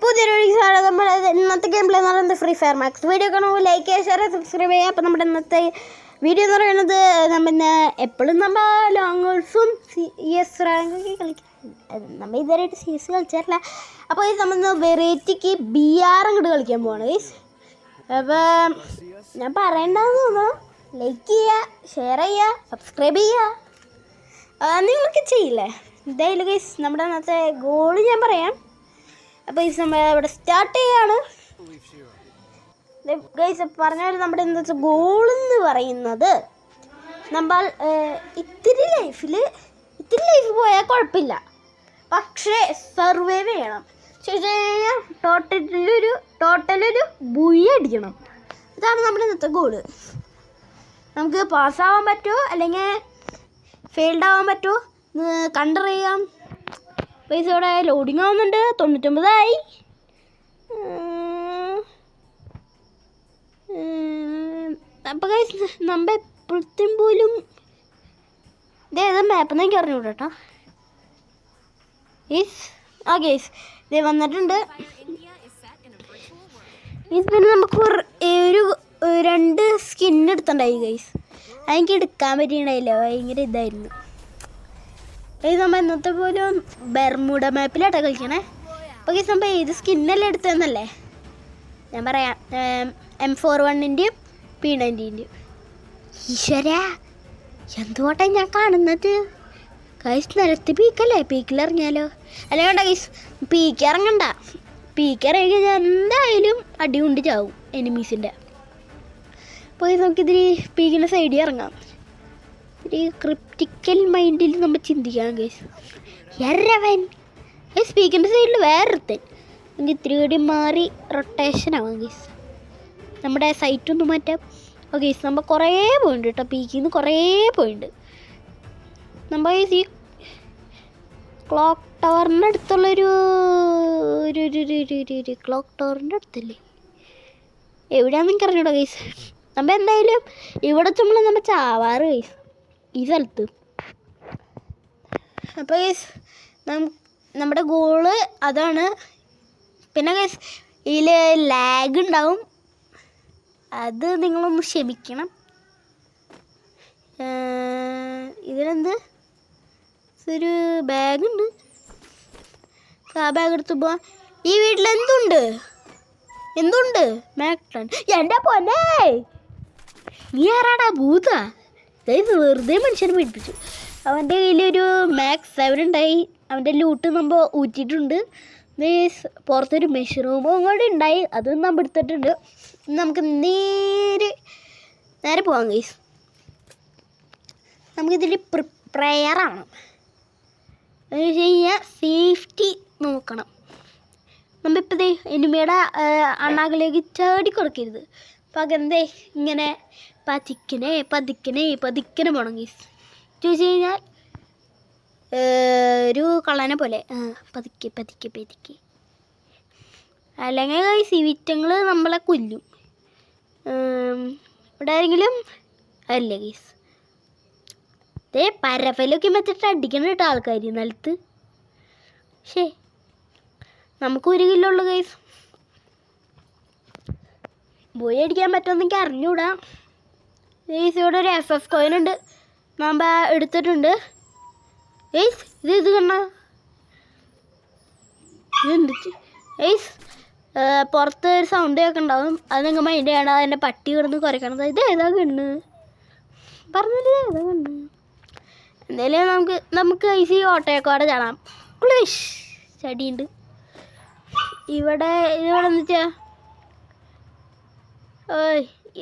പുതിയൊരു ഇന്നത്തെ game play എന്ന് പറയുന്നത് ഫ്രീ ഫയർ മാക്സ്. വീഡിയോ കാണുമ്പോൾ ലൈക്ക് ചെയ്യുക, ഷെയർ ചെയ്യുക, സബ്സ്ക്രൈബ് ചെയ്യുക. അപ്പോൾ നമ്മുടെ ഇന്നത്തെ വീഡിയോ എന്ന് പറയുന്നത് പിന്നെ എപ്പോഴും നമ്മൾ ലോങ് ഗോൾസും CS റാങ്കൊക്കെ കളിക്കും. നമ്മൾ ഇതുവരെയായിട്ട് CS കളിച്ചിട്ടില്ല. അപ്പോൾ ഈ നമ്മൾ വെറൈറ്റിക്ക് BR അങ്ങോട്ട് കളിക്കാൻ പോവാണ് ഗൈസ്. അപ്പോൾ ഞാൻ പറയണ്ടെന്ന് തോന്നുന്നു, ലൈക്ക് ചെയ്യുക, ഷെയർ ചെയ്യുക, സബ്സ്ക്രൈബ് ചെയ്യുക. നിങ്ങളൊക്കെ ചെയ്യില്ലേ? ഇതായാലും ഗൈസ് നമ്മുടെ അന്നത്തെ ഗോള് ഞാൻ പറയാം. അപ്പോൾ ഈ സമയം ഇവിടെ സ്റ്റാർട്ട് ചെയ്യാണ് ഗൈസ്. പറഞ്ഞാൽ നമ്മുടെ ഇന്നത്തെ ഗോളെന്ന് പറയുന്നത്, നമ്മൾ ഇത്തിരി ലൈഫ് പോയാൽ കുഴപ്പമില്ല, പക്ഷേ സർവൈവ് ചെയ്യണം. ചോദിച്ചു കഴിഞ്ഞാൽ ടോട്ടലൊരു ബുയ അടിക്കണം. ഇതാണ് നമ്മുടെ ഇന്നത്തെ ഗോള്. നമുക്ക് പാസ്സാവാൻ പറ്റുമോ അല്ലെങ്കിൽ ഫെയിൽഡ് ആവാൻ പറ്റുമോ കണ്ടറിയാം. പൈസ ഇവിടെ ലോഡിങ് ആവുന്നുണ്ട്. 99 അപ്പോൾ ഗൈസ് നമ്മൾ എപ്പോഴത്തേം പോലും ഇതേതാ മാപ്പെന്ന് എനിക്ക് അറിഞ്ഞു കേട്ടോ. ഗൈസ് ഇത് വന്നിട്ടുണ്ട്. പിന്നെ നമുക്ക് ഒരു 2 സ്കിൻ എടുത്തിട്ടുണ്ടായി ഗൈസ്. അതെനിക്ക് എടുക്കാൻ പറ്റിയിട്ടുണ്ടായില്ല, ഭയങ്കര ഇതായിരുന്നു. ഇത് നമ്മൾ ഇന്നത്തെ പോലും ബെർമുഡ മാപ്പിലാട്ടോ കളിക്കണേ. അപ്പോൾ ഗൈസ് നമ്മൾ ഏത് സ്കിന്നെല്ലാം എടുത്തതെന്നല്ലേ ഞാൻ പറയാം. M41-ൻ്റെയും P90-ൻ്റെയും. ഈശ്വര എന്തുകൊണ്ടാ ഞാൻ കാണുന്നത് ഗൈസ്? നിരത്തി പീക്കല്ലേ? പീക്കിലിറങ്ങിയാലോ? അല്ല വേണ്ട ഗൈസ്, പീക്ക് ഇറങ്ങണ്ട. പീക്ക് ഇറങ്ങി കഴിഞ്ഞാൽ എന്തായാലും അടി കൊണ്ട് ചാവും എനിമീസിൻ്റെ. അപ്പോൾ നമുക്കിതിരി പീക്കിൻ്റെ സൈഡിൽ ഇറങ്ങാം. ഒരു ക്രിപ്റ്റിക്കൽ മൈൻഡിൽ നമ്മൾ ചിന്തിക്കാം ഗൈസ്. എരവൻ ഗൈസ് പീക്കിൻ്റെ സൈഡിൽ വേറൊരുത്തൻ. നമുക്ക് ഇത്തിരി കൂടി മാറി റൊട്ടേഷൻ ആവാം ഗൈസ്. നമ്മുടെ സൈറ്റൊന്ന് മാറ്റാം. ഓക്കെ ഗൈസ് നമ്മൾ കുറേ പോയിന്റ് കേട്ടോ, പീക്കിൽ നിന്ന് കുറേ പോയിന്റ്. നമ്മൾ ഈ ക്ലോക്ക് ടവറിൻ്റെ അടുത്തുള്ളൊരു ക്ലോക്ക് ടവറിൻ്റെ അടുത്തല്ലേ, എവിടെയാണെന്ന് എനിക്ക് അറിഞ്ഞൂടാ ഗൈസ്. നമ്മൾ എന്തായാലും ഇവിടെ എത്തുമ്പോൾ നമ്മൾ ചാവാറ് ഗൈസ് ഈ സ്ഥലത്ത്. അപ്പോൾ ഗൈസ് നമ്മുടെ ഗോള് അതാണ്. പിന്നെ ഗൈസ് ഇതിൽ ലാഗ് ഉണ്ടാവും, അത് നിങ്ങളൊന്ന് ക്ഷമിക്കണം. ഇതിലെന്ത് ഒരു ബാഗുണ്ട്, ആ ബാഗ് എടുത്ത് പോവാം. ഈ വീട്ടിൽ എന്തുണ്ട് മാക്ടൺ? എൻ്റെ പൊന്നേ, നീ ആരാടാ? ഭൂതാ? വെറുതെ മനുഷ്യനെ പേടിപ്പിച്ചു. അവൻ്റെ കയ്യിലൊരു മാക്സ് 7 ഉണ്ടായി. അവൻ്റെ ലൂട്ട് നമ്മൾ ഊറ്റിയിട്ടുണ്ട്. പുറത്തൊരു മെഷീറൂമും കൂടെ ഉണ്ടായി, അതും നമ്മൾ എടുത്തിട്ടുണ്ട്. നമുക്ക് നേരെ പോവാം ഗൈസ്. നമുക്കിതിൽ പ്രിപ്പയറാണ് എന്ന് വെച്ച് കഴിഞ്ഞാൽ സേഫ്റ്റി നോക്കണം. നമ്മളിപ്പോൾ എനിമിയുടെ അണ്ണാകിലേക്ക് ചാടി കൊടുക്കരുത്. പകരം ഇങ്ങനെ പതിക്കനെ പോകണം ഗൈസ്. ചോദിച്ചു കഴിഞ്ഞാൽ ഒരു കള്ളനെ പോലെ പതുക്കെ. അല്ലെങ്കിൽ ഗൈസ് ഈ വിറ്റങ്ങൾ നമ്മളെ കൊല്ലും. ഇവിടെ ആരെങ്കിലും അല്ലേ ഗൈസ്? പരഫലൊക്കെ വെച്ചിട്ട് അടിക്കണം കേട്ടോ ആൾക്കാർ നിലത്ത്. ശേ നമുക്ക് 1 കിലോ ഉള്ളു ഗൈസ്. പോയി അടിക്കാൻ പറ്റുമെന്ന് എനിക്ക് അറിഞ്ഞൂടാ ഗൈസ്. ഇവിടെ ഒരു FF കോയിൻ ഉണ്ട്, നമ്മൾ എടുത്തിട്ടുണ്ട് ഗൈസ്. ഇത് കണ്ണ ഇതെന്ത് ഗൈസ്? പുറത്ത് ഒരു സൗണ്ട് ഒക്കെ ഉണ്ടാവും, അത് നിങ്ങൾ മൈൻഡ് ചെയ്യണം. അതിൻ്റെ പട്ടി കിടന്ന് കുറയ്ക്കണം. ഇത് ഏതാ കണ്ണ് പറഞ്ഞത്? ഏതാ കണ്ണ്? എന്തായാലും നമുക്ക് ഗൈസ് ഈ ഓട്ടോയൊക്കെ ചാടാം. ക്ലിഷ് ചടിയുണ്ട് ഇവിടെ എന്ന് വെച്ചാൽ.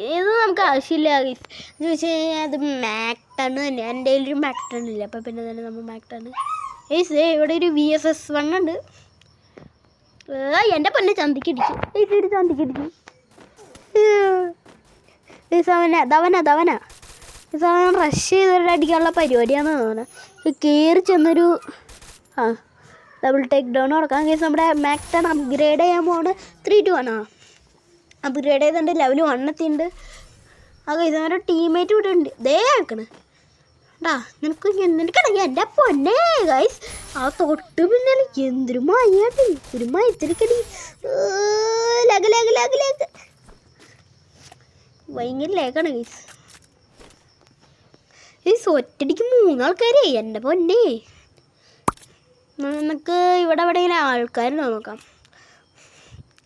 ഇത് നമുക്ക് ആവശ്യമില്ല ഗൈസ്. എന്ന് വെച്ച് കഴിഞ്ഞാൽ അത് മാക്ടൺ തന്നെ. എൻ്റെ കയ്യിലൊരു മാക്ടൺ ഇല്ല, അപ്പം പിന്നെ തന്നെ നമ്മൾ മാക്ടൺ ഗൈസ്. ഇവിടെ ഒരു VSS1 ഉണ്ട്. എൻ്റെ പൊന്നെ ചന്തിക്കടിച്ചു അവൻ റഷ് ചെയ്തിട്ട് അടിക്കാനുള്ള പരിപാടിയാണെന്ന് തോന്നുന്നത്. കയറി ചെന്നൊരു ഡബിൾ ടേക്ക് ഡൗൺ കൊടുക്കാം ഗൈസ്. നമ്മുടെ മാക്ടൺ അപ്ഗ്രേഡ് ചെയ്യാൻ പോകണം. 3 to 1 അപ്ഗ്രേഡ് ചെയ്തിട്ടുണ്ട്. ലെവൽ 1 എത്തിയിട്ടുണ്ട്. ഗൈസ് അവരുടെ ടീംമേറ്റ് ഇവിടെ ഉണ്ട്. ആക്കണ് നിനക്കിടങ്ങി എൻ്റെ പൊന്നെ ഗൈസ്. ആ തൊട്ട് പിന്നാലെ എന്തൊരു മയാണ്ട്, ഒരു മയത്തിരിക്കടി ലഗ് ലഗ് ലഗ് ലഗ് ഭയങ്കര ലേക്കാണ് ഗൈസ്. ഒറ്റടിക്ക് 3 ആൾക്കാരേ എൻ്റെ പൊന്നെ. നമുക്ക് ഇവിടെ ഇങ്ങനെ ആൾക്കാരുണ്ടോ നോക്കാം.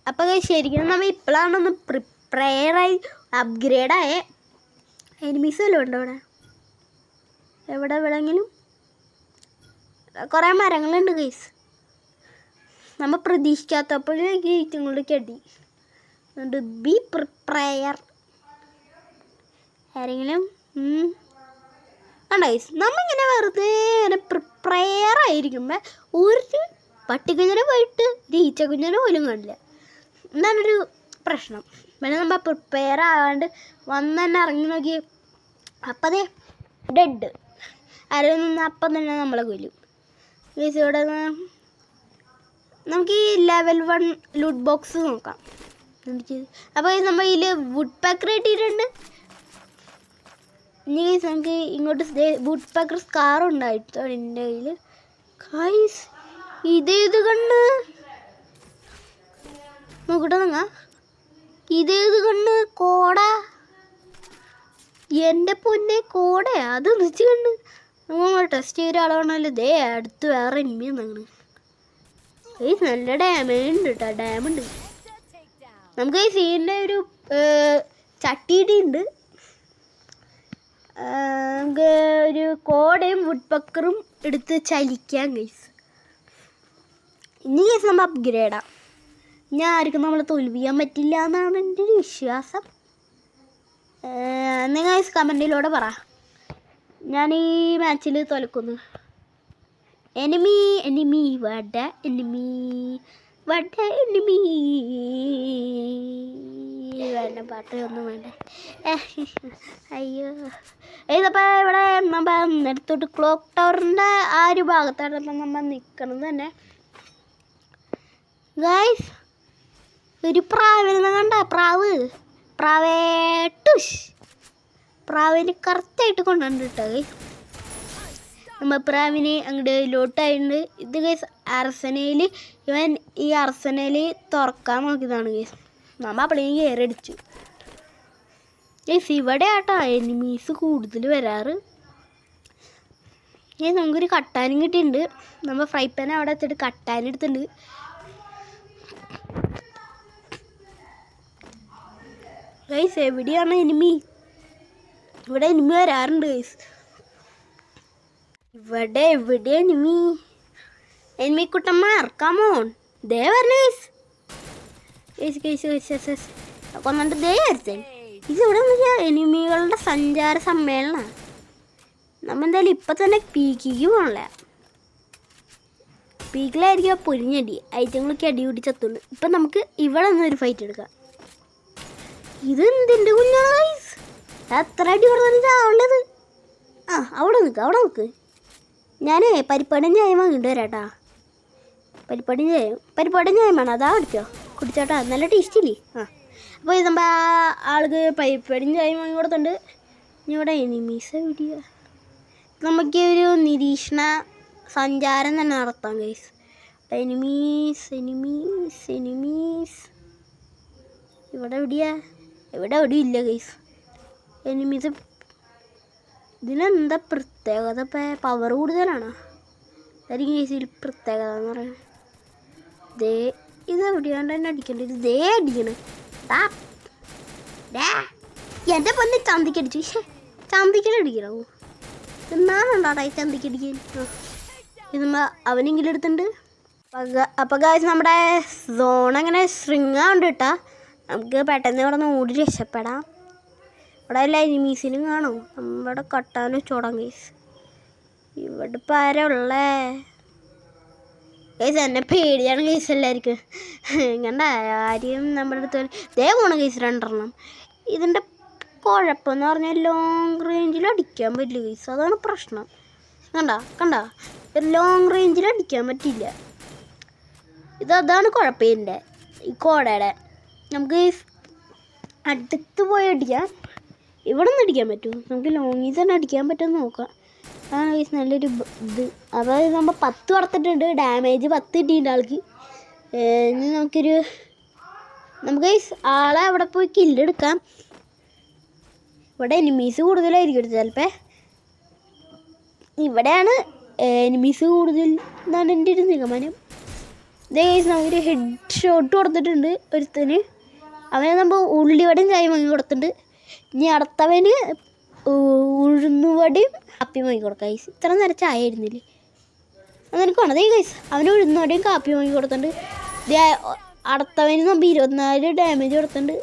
അപ്പോൾ ശരിക്കും നമ്മൾ ഇപ്പോഴാണൊന്ന് പ്രിപ്പയറായി അപ്ഗ്രേഡായ എനിമീസ് വല്ലതും ഉണ്ടോ ഇവിടെ? എവിടെയെങ്കിലും കുറേ മരങ്ങളുണ്ട് ഗൈസ്. നമ്മൾ പ്രതീക്ഷിക്കാത്തപ്പോഴേക്ക് ഇങ്ങോട്ടേക്ക് അടി. അതുകൊണ്ട് ബി പ്രിപ്പയർ. ആരെങ്കിലും ഗൈസ്, നമ്മളിങ്ങനെ വെറുതെ ഇങ്ങനെ പ്രിപ്പയർ ആയിരിക്കുമ്പോൾ ഒരു പട്ടിക്കുഞ്ഞിനെ പോയിട്ട് ഈച്ചക്കുഞ്ഞിനെ പോലും കാണില്ല. എന്താണൊരു പ്രശ്നം. പിന്നെ നമ്മൾ പ്രിപ്പയർ ആവാണ്ട് വന്ന് തന്നെ ഇറങ്ങി നോക്കി അപ്പതേ ഡെഡ്. ആരും നിന്ന് അപ്പം തന്നെ നമ്മളെ കൊല്ലും ഗൈസ്. ഇവിടെ നമുക്ക് ഈ ലെവൽ 1 ലൂട്ട് ബോക്സ് നോക്കാം. അപ്പോൾ നമ്മൾ ഇതിൽ വുഡ് പാക്കർ കിട്ടിയിട്ടുണ്ട്. ഇനി ഗൈസ് നമുക്ക് ഇങ്ങോട്ട് വുഡ് പാക്കർ സ്കാർ ഉണ്ടായിട്ടോ എൻ്റെ കയ്യിൽ. ഗൈസ് ഇതേത് കണ്ണ് നോക്കട്ടെ നിങ്ങൾ. ഇതേത് കണ്ണ്? കോട. എൻ്റെ പൊന്നെ കോടയാ അത് വെച്ച് കണ്ണ്. നമ്മൾ ടെസ്റ്റ് ചെയ്ത ആളാണല്ലോ. ദേ അടുത്ത് വേറെ എനിമിയാണ്. ഗൈസ് നല്ല ഡാമേജ് ഉണ്ട് കേട്ടോ. ഡാമുണ്ട്. നമുക്ക് ഈ സീനിൻ്റെ ഒരു ചട്ടിയിട്ടുണ്ട്. നമുക്ക് ഒരു കോടയും വുഡ് പക്കറും എടുത്ത് ചലിക്കാം ഗൈസ്. ഇനി ഗൈസ് നമ്മൾ അപ്ഗ്രേഡാം. ഞാൻ ആർക്കും നമ്മളെ തോൽപ്പിക്കാൻ പറ്റില്ല എന്നാണ് എൻ്റെ ഒരു വിശ്വാസം. നിങ്ങൾ ഗൈസ് കമൻറ്റിലൂടെ പറ ഞാൻ ഈ മാച്ചിൽ തോൽക്കുന്നു. എനിമി എനിമി വട എനിമി വട എനിമി. വേണ്ട പാട്ടൊന്നും വേണ്ട. അയ്യോ ഇതപ്പോൾ ഇവിടെ നമ്മൾ എടുത്തോട്ട് ക്ലോക്ക് ടവറിൻ്റെ ആ ഒരു ഭാഗത്താണ് ഇപ്പം നമ്മൾ നിൽക്കുന്നത് തന്നെ ഗൈസ്. ഒരു പ്രാവിനെ കണ്ട പ്രാവേട്ടുഷ് പ്രാവിന് കറക്റ്റായിട്ട് കൊണ്ടുവന്നിട്ട് കേട്ടോ ഗൈസ്. നമ്മൾ പ്രാവിനെ അങ്ങോട്ട് ലോട്ടായിട്ടുണ്ട്. ഇത് ഗൈസ് അർസനയിൽ ഇവൻ ഈ അർസനയിൽ തുറക്കാൻ നോക്കിയതാണ് ഗൈസ്. നമ്മൾ അപ്പോഴേക്കും കയറി അടിച്ചു ഗൈസ്. ഇവിടെ ആട്ടോ എനിമീസ് കൂടുതൽ വരാറ്. നമുക്കൊരു കട്ടാനും കിട്ടിയിട്ടുണ്ട്. നമ്മൾ ഫ്രൈ പാൻ അവിടെ വെച്ചിട്ട് കട്ടാനും എടുത്തിട്ടുണ്ട്. ഗൈസ് എവിടെയാണ് എനിമി? ഇവിടെ എനിമി വരാറുണ്ട് ഗൈസ്. ഇവിടെ എവിടെ എനിമി കുട്ടന്മാർ കമോൺ. ദേ വരണ ഗൈസ്. കൊന്നിട്ട് ദേ വരട്ടെ. ഇതിവിടെ എനിമികളുടെ സഞ്ചാര സമ്മേളനമാണ്. നമ്മൾ എന്തായാലും ഇപ്പം തന്നെ പീക്കിക്ക് പോകണല്ലേ. പീക്കിലായിരിക്കും പൊരിഞ്ഞടി ഐറ്റങ്ങളൊക്കെ അടി പിടിച്ചെത്തുള്ളൂ. ഇപ്പം നമുക്ക് ഇവിടെ നിന്നൊരു ഫൈറ്റ് എടുക്കാം. ഇത് എന്തിൻ്റെ കുഞ്ഞാണ് ഗൈസ്? എത്ര അടി പറഞ്ഞത്? അവിടെ നിൽക്ക്. ഞാൻ പരിപ്പടം ചായ വാങ്ങിയിട്ട് വരാട്ടാ. പരിപ്പടം ചായ വേണം. അതാ കുടിച്ചോട്ടാ. നല്ല ടേസ്റ്റില്ലേ? അപ്പോൾ ഇത് നമ്മൾ ആൾക്ക് പരിപ്പടം ചായ വാങ്ങി കൊടുത്തുണ്ട്. ഇനി ഇവിടെ എനിമീസ് വീഡിയോ നമുക്ക് ഒരു നിരീക്ഷണ സഞ്ചാരം തന്നെ നടത്താം ഗൈസ്. എനിമീസ് ഇവിടെ എവിടെയും ഇല്ല ഗൈസ് എനിമീസ്. ഇതിനെന്താ പ്രത്യേകത? ഇപ്പം പവർ കൂടുതലാണോ? അതായിരിക്കും ഗൈസിൽ പ്രത്യേകത എന്ന് പറയുന്നത്. ദേ ഇത് എവിടെയാണ്ട് തന്നെ അടിക്കേണ്ടത്. ദേ അടിക്കണം. എൻ്റെ പൊന്നെ ചന്തിക്കടിച്ചു. ചന്തിക്കലടിക്കണോ? എന്നാണുണ്ടാടാ ഈ ചന്തിക്കടിക്കാൻ? ഇത് അവനെങ്കിലും എടുത്തിട്ടുണ്ട്. അപ്പോൾ ഗൈസ് നമ്മുടെ സോൺ അങ്ങനെ ശൃംഗാണ്ട് കേട്ടാ. നമുക്ക് പെട്ടെന്ന് ഇവിടെ നിന്ന് ഓടി രക്ഷപ്പെടാം. ഇവിടെ എല്ലാ എനിമീസിനും കാണും. നമ്മുടെ കട്ടാനും ചോടാം ഗൈസ്. ഇവിടെ ഇപ്പം ആരാ ഉള്ളേ ഗൈസ്? എന്നെ പേടിയാണ് ഗൈസ് എല്ലാവർക്കും. കണ്ട ആരെയും നമ്മുടെ അടുത്ത് ദേ പോണം ഗൈസ് 2 ഇതിൻ്റെ കുഴപ്പമെന്ന് പറഞ്ഞാൽ ലോങ് റേഞ്ചിൽ അടിക്കാൻ പറ്റില്ല ഗൈസ്. അതാണ് പ്രശ്നം. കണ്ട ലോങ് റേഞ്ചിൽ അടിക്കാൻ പറ്റില്ല. അതാണ് കുഴപ്പം എൻ്റെ ഈ കോടയുടെ. നമുക്ക് അടുത്ത് പോയി അടിക്കാം. ഇവിടെ നിന്ന് അടിക്കാൻ പറ്റുമോ? നമുക്ക് ലോങ്ങിൽ തന്നെ അടിക്കാൻ പറ്റുമെന്ന് നോക്കാം. ആണ് ഗൈസ് നല്ലൊരു ഇത്. അതായത് നമ്മൾ 10 കൊടുത്തിട്ടുണ്ട്, ഡാമേജ് 10 കിട്ടിയിട്ടുണ്ട് ആൾക്ക്. ഇനി നമുക്ക് ഗൈസ് ആളെ അവിടെ പോയി കില്ലെടുക്കാം. ഇവിടെ എനിമീസ് കൂടുതലായിരിക്കും ചിലപ്പോൾ. ഇവിടെയാണ് എനിമീസ് കൂടുതൽ എന്നാണ് എൻ്റെ ഒരു നിഗമനം. ഇതേ ഗൈസ് നമുക്കൊരു ഹെഡ് ഷോട്ട് കൊടുത്തിട്ടുണ്ട് ഒരുത്തന്. അവനെ നമ്മൾ ഉള്ളിവടയും ചായ വാങ്ങി കൊടുത്തിട്ടുണ്ട്. ഇനി അടുത്തവന് ഉഴുന്നുവടയും കാപ്പി വാങ്ങി കൊടുക്കാം ഗൈസ്. ഇത്ര നേരം ചായ ആയിരുന്നില്ലേ അതെനിക്ക് വേണം. അതേ ഗൈസ് അവന് ഉഴുന്നുവടയും കാപ്പി വാങ്ങി കൊടുത്തിട്ടുണ്ട്. അടുത്തവന് നമ്മൾ 24 ഡാമേജ് കൊടുത്തിട്ടുണ്ട്.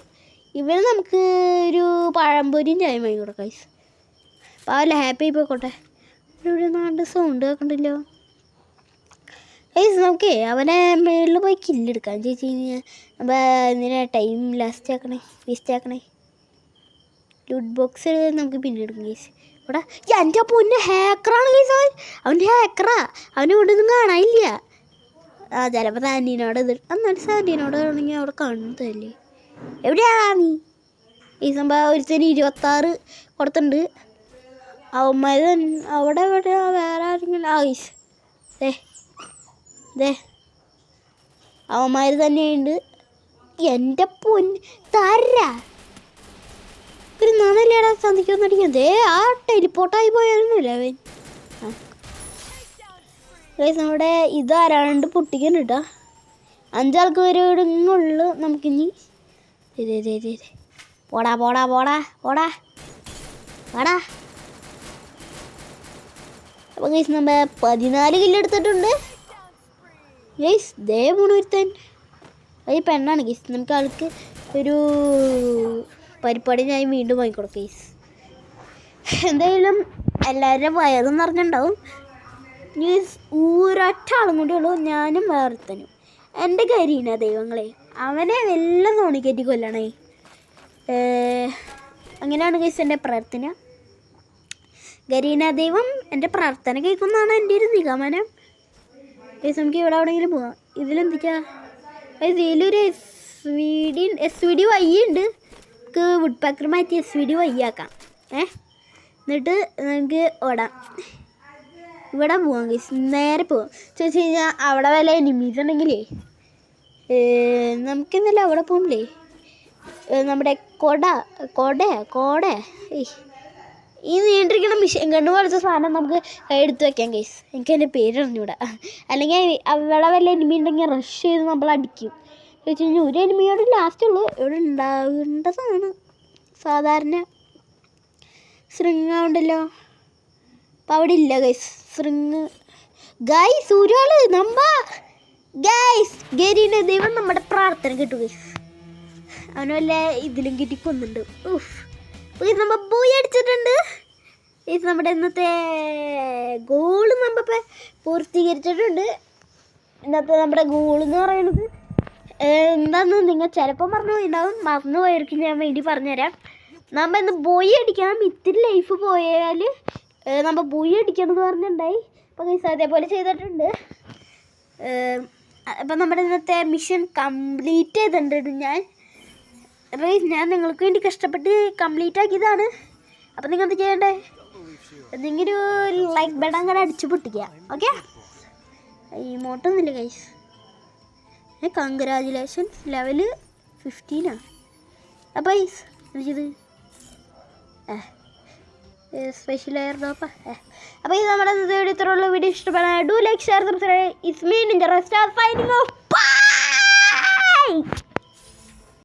ഇവന് നമുക്ക് ഒരു പഴംപൊരിയും ചായ വാങ്ങി കൊടുക്കാം ഗൈസ്. അപ്പോൾ അവല്ല ഹാപ്പി ആയി പോയിക്കോട്ടെ. ഒരു നാണ്ട് സൗണ്ട് കേൾക്കണ്ടല്ലോ ഗൈസ്. നമുക്ക് അവനെ മേളിൽ പോയി കില്ലെടുക്കാം ചേച്ചി. കഴിഞ്ഞാൽ നമ്മൾ എന്തിനാ ടൈം വേസ്റ്റ് ആക്കണേ. ലൂട്ട് ബോക്സ് നമുക്ക് പിന്നെ എടുക്കും ഗൈസ്. ഇവിടെ എൻ്റെ പൊന്നെ ഹാക്കറാണ് ഗൈസ്. അവൻ്റെ ഹാക്കറാ. അവനെ ഇവിടെ ഒന്നും കാണാനില്ല. ചിലപ്പോൾ സാൻറ്റീനോട് എന്നാലും സാൻറ്റീനോട് ആണെങ്കിൽ അവിടെ കാണുന്നതല്ലേ. എവിടെയാ നീ? ഈ സംഭവം ഒരുത്തന് 26 കൊടുത്തിട്ടുണ്ട്. അവന്മാർ അവിടെ വേറെ ആരെങ്കിലും ഗൈസ് അവന്മാർ തന്നെയുണ്ട്. എൻ്റെ പൊന്ന് തരാ ഒരു നാണല്ലേടാ സന്ധിക്കൊന്നടിക്കുന്നത്. ആ ടെലിപ്പോർട്ടായി പോയായിരുന്നില്ല അവൻ. നമ്മുടെ ഇതാരാണ്ട് പൊട്ടിക്കുന്നു കേട്ടോ. 5 ആൾക്ക് വരെ ഇടുന്നുള്ളൂ. നമുക്കിനി പോടാ അപ്പോൾ ഗൈസ് നമ്മൾ 14 കില്ലെടുത്തിട്ടുണ്ട് ഗൈസ്. ദേ മുഴുവൻ അത് പെണ്ണാണ് ഗൈസ്. നമുക്ക് ആൾക്ക് ഒരു പരിപാടി ഞാൻ വീണ്ടും വാങ്ങിക്കൊടുക്കാം ഗൈസ്. എന്തായാലും എല്ലാവരും വയറും നിറഞ്ഞിട്ടുണ്ടാവും. ഗൈസ് ഒരൊറ്റ ആളും കൂടെ ഉള്ളൂ, ഞാനും വേറൊരുത്തനും. എൻ്റെ കരീന ദൈവങ്ങളെ അവനെ എല്ലാം തോണിക്കയറ്റി കൊല്ലണേ. അങ്ങനെയാണ് ഗൈസ് എൻ്റെ പ്രാർത്ഥന. ഗരീന ദൈവം എൻ്റെ പ്രാർത്ഥന കേൾക്കുന്നതാണ് എൻ്റെ ഒരു നിഗമനം ഗൈസ്. നമുക്ക് ഇവിടെ എവിടെയെങ്കിലും പോവാം. ഇതിലെന്തൊക്കെയാ ഇതിലൊരു SVD വൈ ഉണ്ട്. നമുക്ക് വുഡ് പാക്കർ മാറ്റി SVD വൈ ആക്കാം. എന്നിട്ട് നമുക്ക് ഓടാം. ഇവിടെ പോവാം ഗൈസ്. നേരെ പോവാം. ചോദിച്ചു കഴിഞ്ഞാൽ അവിടെ വല്ല എനിമീസ് ഉണ്ടെങ്കിലേ നമുക്കെന്നല്ല അവിടെ പോകുമ്പോഴേ നമ്മുടെ കോട ഈ നീണ്ടിരിക്കുന്ന മിഷൻ കണ്ണു പോലത്തെ സാധനം നമുക്ക് എടുത്ത് വെക്കാം ഗൈസ്. എനിക്ക് അതിൻ്റെ പേര് അറിഞ്ഞൂടാ. അല്ലെങ്കിൽ അവിടെ വല്ല എനിമി ഉണ്ടെങ്കിൽ റഷ് ചെയ്ത് നമ്മൾ അടിക്കും. ചോദിച്ചു കഴിഞ്ഞാൽ ഒരു എനിമിയോട് ലാസ്റ്റ് ഉള്ളൂ ഇവിടെ ഉണ്ടാവേണ്ടതാണ്. സാധാരണ ശൃംഗുണ്ടല്ലോ, അപ്പം അവിടെ ഇല്ല ഗൈസ് ശൃംഗ്. ഗൈസ് ഒരാള് ഗൈസ് ഗരീന ദൈവം നമ്മുടെ പ്രാർത്ഥന കേട്ടു ഗൈസ്. അവന് വല്ല ഇതിലും കിട്ടിക്കൊന്നുണ്ട്. നമ്മൾ പോയി അടിച്ചിട്ടുണ്ട്. ഇത് നമ്മുടെ ഇന്നത്തെ ഗോള് നമ്മളിപ്പോൾ പൂർത്തീകരിച്ചിട്ടുണ്ട്. ഇന്നത്തെ നമ്മുടെ ഗോളെന്ന് പറയുന്നത് എന്താണെന്ന് നിങ്ങൾ ചിലപ്പോൾ മറന്നു പോയിരിക്കും. ഞാൻ വേണ്ടി പറഞ്ഞുതരാം. നമ്മൾ ഇന്ന് ബോയി അടിക്കണം. ഇത്തിരി ലൈഫ് പോയാൽ നമ്മൾ ബോയി അടിക്കണം എന്ന് പറഞ്ഞിട്ടുണ്ടായി. അപ്പോൾ ഗൈസ് അതേപോലെ ചെയ്തിട്ടുണ്ട്. അപ്പം നമ്മുടെ ഇന്നത്തെ മിഷൻ കംപ്ലീറ്റ് ചെയ്തിട്ടുണ്ട് ഞാൻ നിങ്ങൾക്ക് വേണ്ടി കഷ്ടപ്പെട്ട് കംപ്ലീറ്റ് ആക്കിയതാണ്. അപ്പം നിങ്ങൾ എന്ത് ചെയ്യണ്ടേ? എന്തെങ്കിലും ഒരു ലൈക്ക് ബട്ടൺ അങ്ങനെ അടിച്ചു പൊട്ടിക്കുക. ഓക്കെ ഇമോട്ടൊന്നുമില്ല ഗൈസ്. കൺഗ്രാജുലേഷൻസ് ലെവൽ 15 അപ്പോൾ ഗൈസ് എനിക്കിത് സ്പെഷ്യൽ എയർ ഡ്രോപ്പ്. അപ്പോൾ ഇത് നമ്മുടെ ഇത്രയുള്ള വീഡിയോ ഇഷ്ടപ്പെടാൻ do like share subscribe. It's me ninja rest ഫൈനിങ് ഓഫ്.